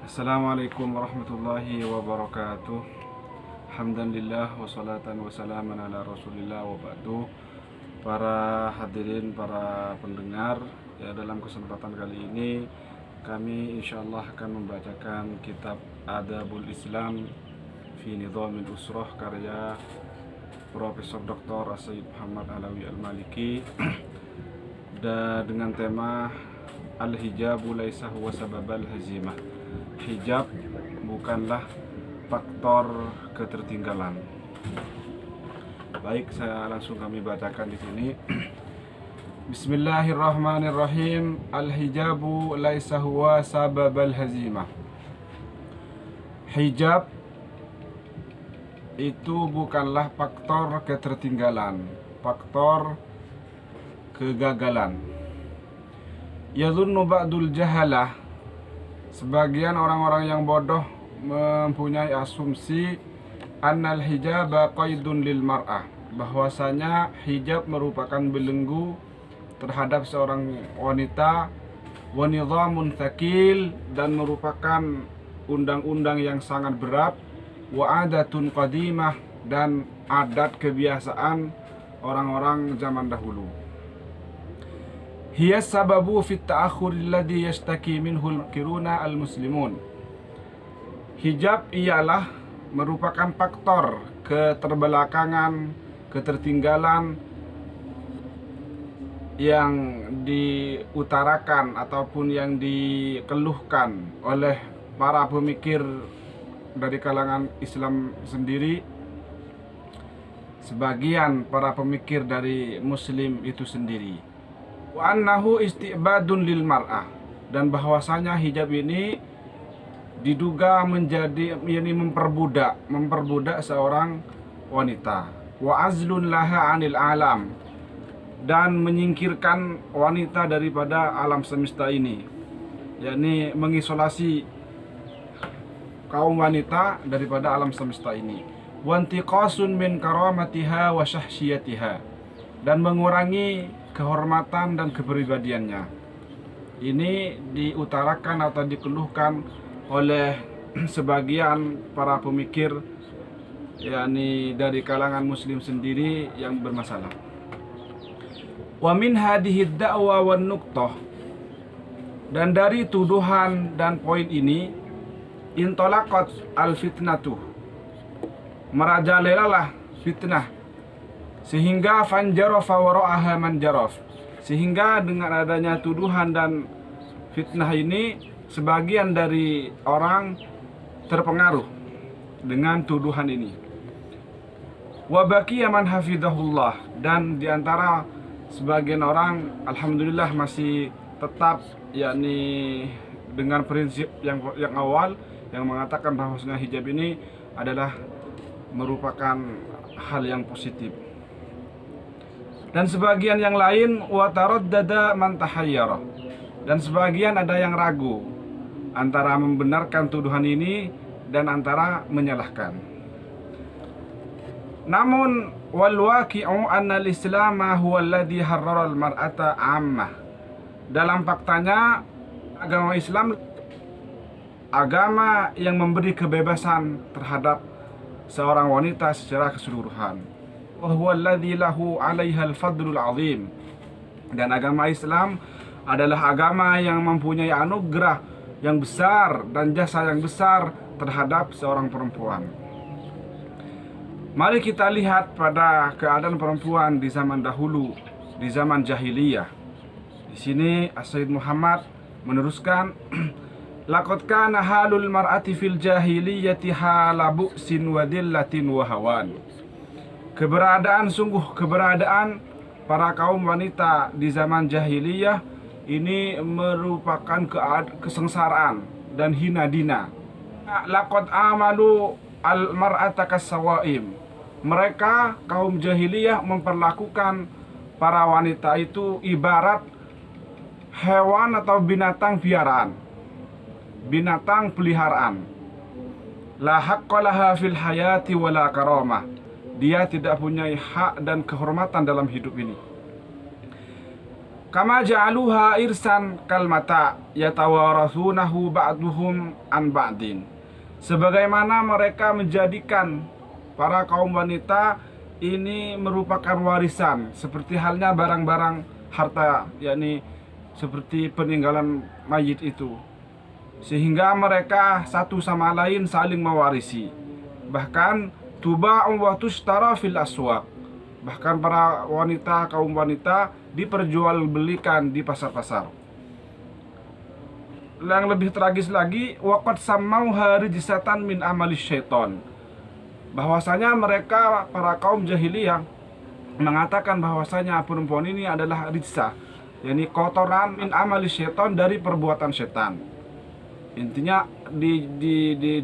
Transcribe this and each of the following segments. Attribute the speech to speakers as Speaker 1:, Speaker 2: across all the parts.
Speaker 1: Assalamualaikum warahmatullahi wabarakatuh. Alhamdulillah wassalatan wassalaman ala rasulillah wa ba'du. Para hadirin, para pendengar, ya, dalam kesempatan kali ini kami insyaallah akan membacakan kitab Adabul Islam fi Nizamil Usrah karya Profesor Dr. Sayyid Muhammad Alawi Al-Maliki dan dengan tema Al-hijabu laisa huwa sababal hazimah. Hijab bukanlah faktor ketertinggalan. Baik, saya langsung kami bacakan di sini. Bismillahirrahmanirrahim. Al-hijabu laisa huwa sababal hazimah. Hijab itu bukanlah faktor ketertinggalan, faktor kegagalan. Yadhunnu ba'dul jahalah, sebagian orang-orang yang bodoh mempunyai asumsi annal hijaba qaidun lil mar'ah, bahwasanya hijab merupakan belenggu terhadap seorang wanita, wa nidhamun tsaqil, dan merupakan undang-undang yang sangat berat, wa adatun qadimah, dan adat kebiasaan orang-orang zaman dahulu. Hiya sababu fit ta'akhur alladhi yashtaki minhu al-kiruna al-muslimun. Hijab ialah merupakan faktor keterbelakangan, ketertinggalan yang diutarakan ataupun yang dikeluhkan oleh para pemikir dari kalangan Islam sendiri, sebagian para pemikir dari Muslim itu sendiri. Wa annahu istibadun lil mar'ah, dan bahwasanya hijab ini diduga menjadi memperbudak seorang wanita. Wa azlun laha 'anil alam, dan menyingkirkan wanita daripada alam semesta ini, yakni mengisolasi kaum wanita daripada alam semesta ini. Wa intiqasun min karamatiha wa syahsiyatiha, dan mengurangi kehormatan dan kepribadiannya. Ini diutarakan atau dikeluhkan oleh sebagian para pemikir, yakni dari kalangan muslim sendiri yang bermasalah. Wa min hadhihi ad-da'wa wan nuqtah, dan dari tuduhan dan poin ini, intolaqat al-fitnatuh, merajalelalah fitnah, sehingga fanjarafa wara'aha manjaraf, sehingga dengan adanya tuduhan dan fitnah ini sebagian dari orang terpengaruh dengan tuduhan ini. Wa baqiya man hafidhahullah, dan diantara sebagian orang alhamdulillah masih tetap, yakni dengan prinsip yang awal yang mengatakan bahwasanya hijab ini adalah merupakan hal yang positif. Dan sebagian yang lain wa taraddada man tahayyara, dan sebagian ada yang ragu antara membenarkan tuduhan ini dan antara menyalahkan. Namun wal waqi'u anna al-islam huwa alladhi harrara al-mar'ata 'ammah. Dalam faktanya, agama Islam agama yang memberi kebebasan terhadap seorang wanita secara keseluruhan. Wa huwa alladhi lahu 'alaiha al-fadlul 'azim, dan agama Islam adalah agama yang mempunyai anugerah yang besar dan jasa yang besar terhadap seorang perempuan. Mari kita lihat pada keadaan perempuan di zaman dahulu, di zaman jahiliyah. Di sini Sayyid Muhammad meneruskan, laqad kana halul mar'ati fil jahiliyati hala bu'sin wa dillatin wa hawan. Keberadaan para kaum wanita di zaman jahiliyah ini merupakan kesengsaraan dan hina dina. Laqad amalu al-mar'ata kas-sawaim. Mereka kaum jahiliyah memperlakukan para wanita itu ibarat hewan atau binatang piaraan, binatang peliharaan. La haqqa laha fil hayati wala karamah. Dia tidak punya hak dan kehormatan dalam hidup ini. Kama ja'aluha irsan kalmata yatawarathunahu ba'duhum an ba'din. Sebagaimana mereka menjadikan para kaum wanita ini merupakan warisan, seperti halnya barang-barang harta, yakni seperti peninggalan mayit itu, sehingga mereka satu sama lain saling mewarisi. Bahkan tuba'u wa tushtara fil aswaq. Bahkan para wanita, kaum wanita diperjualbelikan di pasar-pasar. Yang lebih tragis lagi, waqad sammauha rijsatan min amali syaiton. Bahwasanya mereka para kaum jahiliyah mengatakan bahwasanya perempuan ini adalah rijsah, yakni kotoran min amali syaiton, dari perbuatan setan. Intinya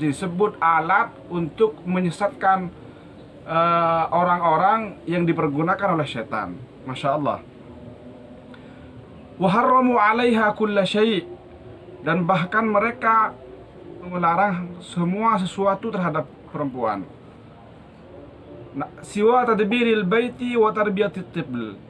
Speaker 1: disebut alat untuk menyesatkan orang-orang yang dipergunakan oleh setan. Masya Allah. Wa harramu 'alaiha kulla syai', dan bahkan mereka melarang semua sesuatu terhadap perempuan. Siwa tadbiril baiti wa tarbiyatit tibl,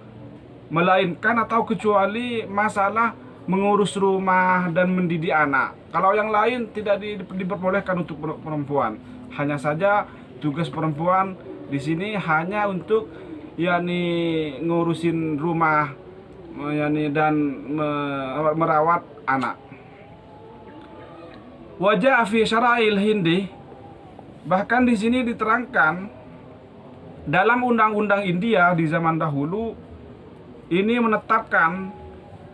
Speaker 1: melainkan atau kecuali masalah mengurus rumah dan mendidik anak. Kalau yang lain tidak diperbolehkan untuk perempuan. Hanya saja tugas perempuan di sini hanya untuk yakni ngurusin rumah, yakni dan merawat anak. Wajah fi syara'il Hindi, bahkan di sini diterangkan dalam undang-undang India di zaman dahulu ini menetapkan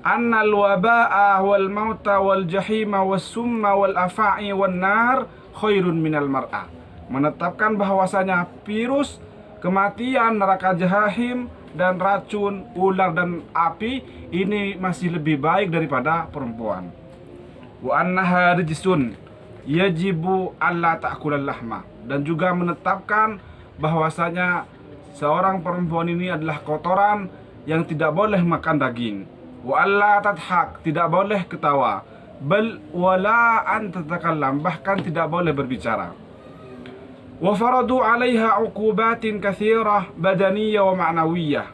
Speaker 1: annal waba'a wal mauta wal jahima was summa wal afa'i wan nar khairun minal mar'ah. Menetapkan bahwasanya virus, kematian, neraka jahim, dan racun, ular dan api ini masih lebih baik daripada perempuan. Wa annaha rijsun yajibu alla ta'kulal lahma, dan juga menetapkan bahwasanya seorang perempuan ini adalah kotoran yang tidak boleh makan daging. Wa alla tadhak, tidak boleh ketawa. Bal wala an tatakallam, bahkan tidak boleh berbicara. Wa faradu 'alaiha 'uqubatin katsirah badaniyah wa ma'nawiyah,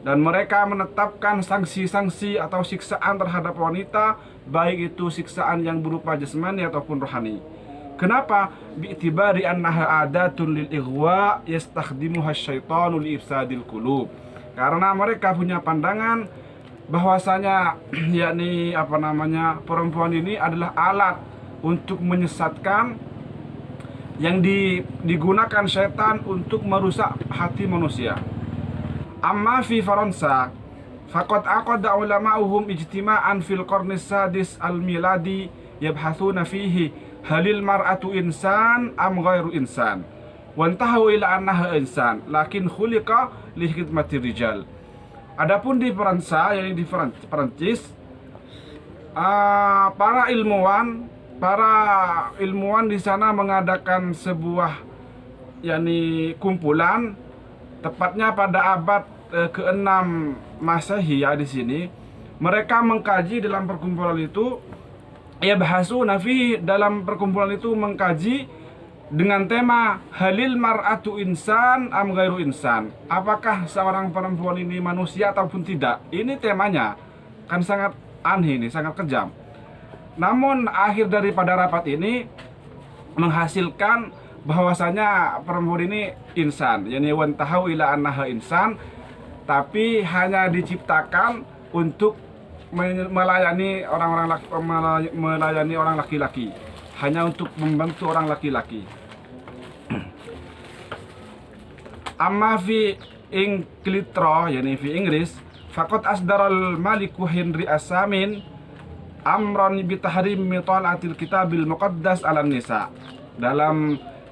Speaker 1: dan mereka menetapkan sanksi-sanksi atau siksaan terhadap wanita, baik itu siksaan yang berupa jasmani ataupun rohani. Kenapa? Bi'tibari annaha adatun lil ighwa yastakhdimuha syaitanu li ifsadil qulub. Karena mereka punya pandangan bahwasanya yakni perempuan ini adalah alat untuk menyesatkan, yang digunakan setan untuk merusak hati manusia. Amma fi Faransa, faqad aqada ulama'uhum ijtima'an fil qarnis sadis al-miladi yabhathuna fihi halil mar'atu insan am ghairu insan, wa intahu ila annaha insan lakin khuliqa li khidmati rijal. Adapun di Faransa, yakni di Perancis, para ilmuwan di sana mengadakan sebuah yakni kumpulan, tepatnya pada abad ke-6 Masehi ya. Di sini mereka mengkaji dalam perkumpulan itu, bahasuna fi, dalam perkumpulan itu mengkaji dengan tema halil mar'atu insan am ghairu insan, apakah seorang perempuan ini manusia ataupun tidak. Ini temanya kan sangat aneh, ini sangat kejam. Namun akhir daripada rapat ini menghasilkan bahwasanya perempuan ini insan, yakni wantahu ila annaha insan, tapi hanya diciptakan untuk melayani orang laki-laki, hanya untuk membantu orang laki-laki. Amma fi Inglaterra, yakni fi Inggris, faqad asdaral Maliku Henry As-Samin amran bitahrim mitala'atil kitabil muqaddas 'alan nisa.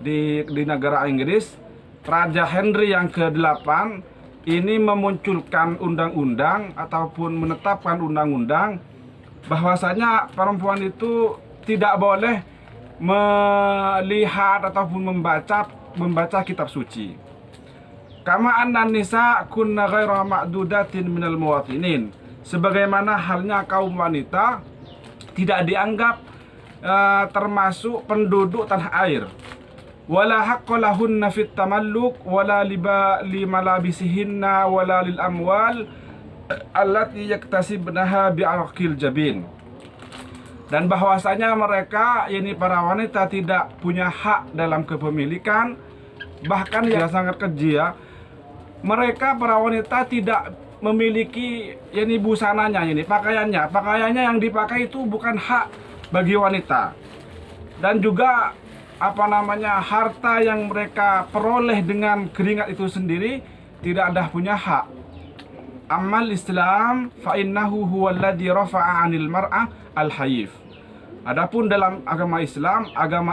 Speaker 1: Di negara Inggris, Raja Henry yang ke-8 ini memunculkan undang-undang ataupun menetapkan undang-undang bahwasanya perempuan itu tidak boleh melihat ataupun membaca kitab suci. Kama anna nisa kunna ghaira ma'dudatin minal muwatinin, sebagaimana halnya kaum wanita tidak dianggap termasuk penduduk tanah air. Wala haqqa lahunna fit tamalluk wala limalabisihinna wala lil amwal allati yaktasibnaha bi'arqil jabin. Dan bahwasanya mereka, yakni para wanita, tidak punya hak dalam kepemilikan. Bahkan yang sangat keji ya, mereka para wanita tidak memiliki yakni busananya, ini pakaiannya yang dipakai itu bukan hak bagi wanita. Dan juga harta yang mereka peroleh dengan keringat itu sendiri tidak ada punya hak. Amal Islam fa innahu huwallazi rafa'a 'anil mar'ah al-hayif. Adapun dalam agama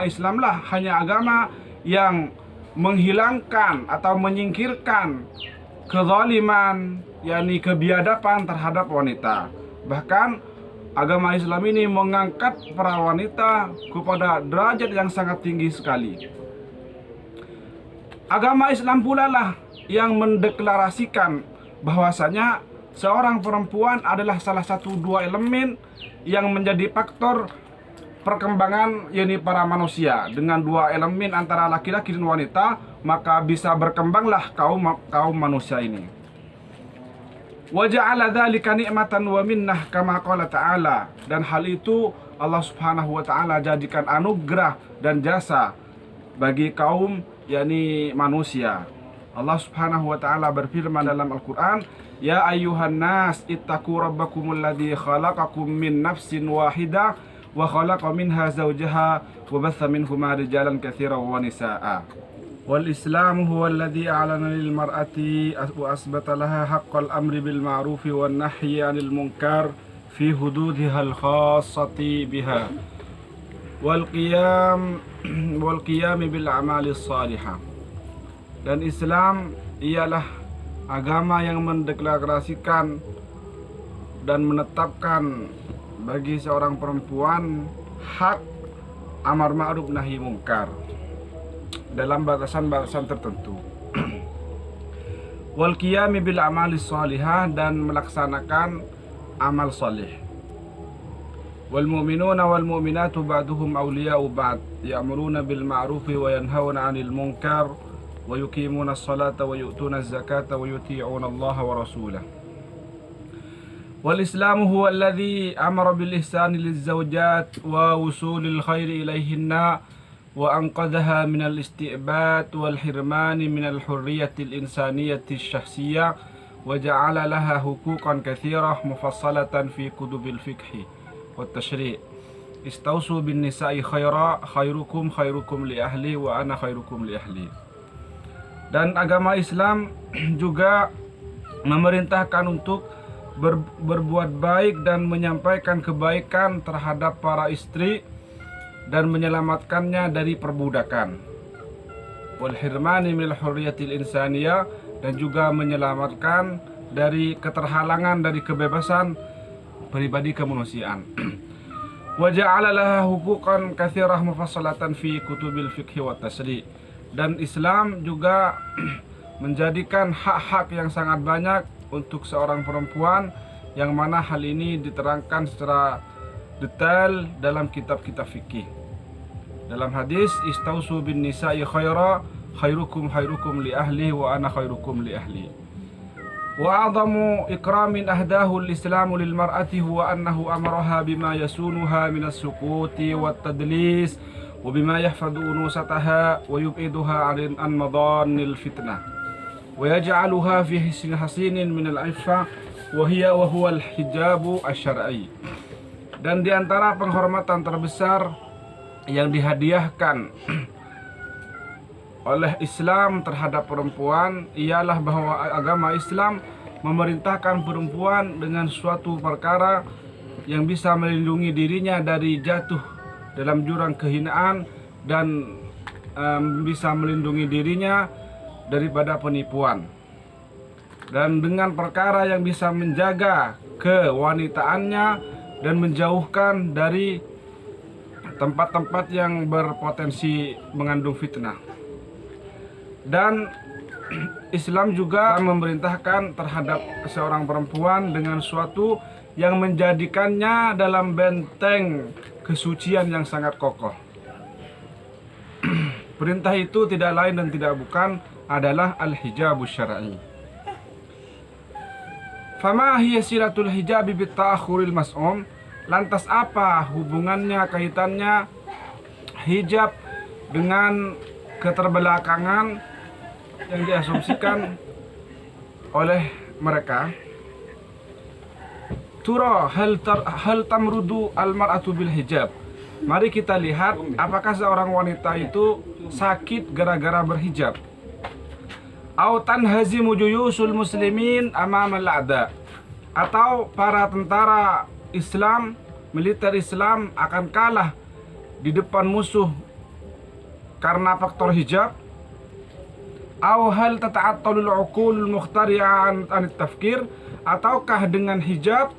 Speaker 1: Islamlah hanya agama yang menghilangkan atau menyingkirkan kezaliman, yakni kebiadaban terhadap wanita. Bahkan agama Islam ini mengangkat para wanita kepada derajat yang sangat tinggi sekali. Agama Islam pula lah yang mendeklarasikan bahwasanya seorang perempuan adalah salah satu dua elemen yang menjadi faktor perkembangan yakni para manusia. Dengan dua elemen antara laki-laki dan wanita, maka bisa berkembanglah kaum manusia ini. Wa ja'ala dzalika ni'matan wa minnah kama qala ta'ala. Dan hal itu Allah Subhanahu wa taala jadikan anugerah dan jasa bagi kaum yakni manusia. Allah Subhanahu wa taala berfirman dalam Al-Qur'an, "Ya ayyuhan nas ittaqu rabbakumul ladzi khalaqakum min nafsin wahidah wa khalaqa minha zawjaha wa batha minhuma rijalan katsiran wa nisaa'a." Wal Islam huwa alladzi a'lana lil mar'ati wa asbata laha haqqal amri bil ma'ruf wan nahyi 'anil munkar fi hududiha al khassati biha wal qiyam bil a'mali shalihah. Dan Islam ialah agama yang mendeklarasikan dan menetapkan bagi seorang perempuan hak amar ma'ruf nahi mungkar dalam batasan-batasan tertentu. Wal qiyami bil amali shalihah, dan melaksanakan amal salih. Wal mu'minuna wal mu'minatu ba'duhum awliya'u ba'd ya'muruna bil ma'rufi wa yanhauna 'anil munkar wa yuqimuna as-salata wa yu'tuna az-zakata wa yuti'una Allah wa rasulahu. Wal Islamu huwa alladhi amara bil ihsani liz zawjat wa wusulil khairi ilayhinna wa anqadhaha min al isti'bad wal hirmani min al hurriyati al insaniyati asy-syakhsiyyah wa ja'ala laha huquqan katsirah mufassalatan fi kutubil fiqh wat tashri'. Istausu bin nisa'i khaira, khairukum khairukum li ahli wa ana khairukum li ahli. Dan agama Islam juga memerintahkan untuk berbuat baik dan menyampaikan kebaikan terhadap para istri dan menyelamatkannya dari perbudakan. Wal hirmani minal hurriyatil insaniyah, dan juga menyelamatkan dari keterhalangan dari kebebasan pribadi kemanusiaan. Wa ja'ala laha huquqan katsirah mufassalatan fi kutubil fiqh wat tasri'. Dan Islam juga menjadikan hak-hak yang sangat banyak untuk seorang perempuan, yang mana hal ini diterangkan secara detail dalam kitab-kitab fikih. Dalam hadis, istausu bin nisa'i khaira, khairukum khairukum li ahli wa ana khairukum li ahli. Wa a'zamu ikramin ahdahu al-islamu lil mar'ati huwa annahu amaraha bima yasunuha min as-sukuti wat tadlis wa bima yahfadhu unusataha wa yub'iduha 'an madanil fitnah wa yaj'aluha fi hasinin min al-'iffa wa huwa al-hijabu asy-syar'i. Dan di antara penghormatan terbesar yang dihadiahkan oleh Islam terhadap perempuan ialah bahwa agama Islam memerintahkan perempuan dengan suatu perkara yang bisa melindungi dirinya dari jatuh dalam jurang kehinaan dan bisa melindungi dirinya daripada penipuan, dan dengan perkara yang bisa menjaga kewanitaannya dan menjauhkan dari tempat-tempat yang berpotensi mengandung fitnah. Dan Islam juga memerintahkan terhadap seorang perempuan dengan suatu yang menjadikannya dalam benteng kesucian yang sangat kokoh. Perintah itu tidak lain dan tidak bukan adalah al-hijabus syar'i. Fama hiya silatul hijabi bit ta'akhuril mas'um? Lantas apa hubungannya, kaitannya hijab dengan keterbelakangan yang diasumsikan oleh mereka? Tura hal tamrudu al-mar'atu bil hijab. Mari kita lihat apakah seorang wanita itu sakit gara-gara berhijab. Au tanhazimu juyusul muslimin amama al-a'da. Atau para tentara Islam, militer Islam akan kalah di depan musuh karena faktor hijab. Au hal tata'attalul uqulul mukhtari'an an tafkir. Ataukah dengan hijab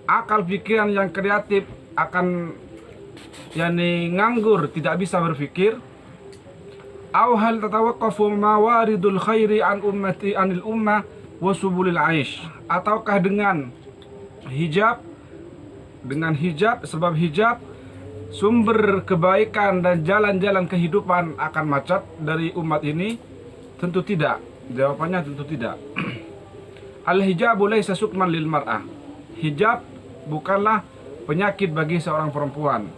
Speaker 1: akal pikiran yang kreatif akan nganggur, tidak bisa berpikir. Aw hal tatawaqqafu mawaridul khairi an ummati anil ummah wa subulil aish. Ataukah dengan hijab, sebab hijab sumber kebaikan dan jalan-jalan kehidupan akan macet dari umat ini? Tentu tidak. Jawabannya tentu tidak. Al hijabu laisa sukman lil mar'ah. Hijab bukanlah penyakit bagi seorang perempuan.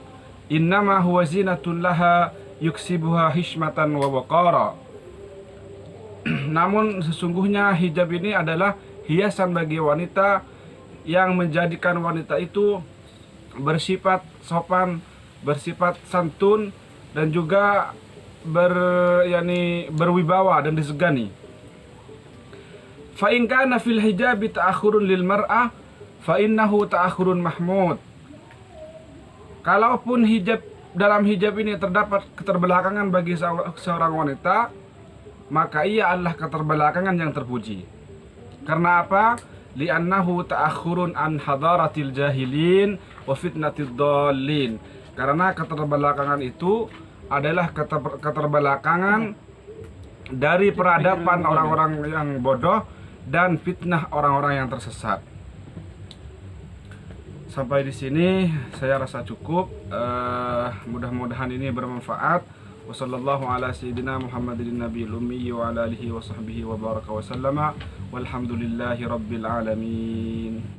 Speaker 1: Innama huwa zinatun laha yuksibuha hishmatan wa waqara. Namun sesungguhnya hijab ini adalah hiasan bagi wanita yang menjadikan wanita itu bersifat sopan, bersifat santun, dan juga berwibawa dan disegani. Fa in kana fil hijabi ta'akhurun lil mar'ah fa innahu ta'akhurun mahmud. Kalaupun dalam hijab ini terdapat keterbelakangan bagi seorang wanita, maka ia adalah keterbelakangan yang terpuji. Karena apa? Li'annahu ta'akhurun an hadaratil jahilin wa fitnatid dallin. Karena keterbelakangan itu adalah keterbelakangan dari peradaban orang-orang yang bodoh dan fitnah orang-orang yang tersesat. Sampai di sini saya rasa cukup. Mudah-mudahan ini bermanfaat. Wassallallahu ala sayyidina Muhammadin nabiyil ummi wa ala alihi wa sahbihi wa baraka wa sallama. Walhamdulillahi rabbil alamin.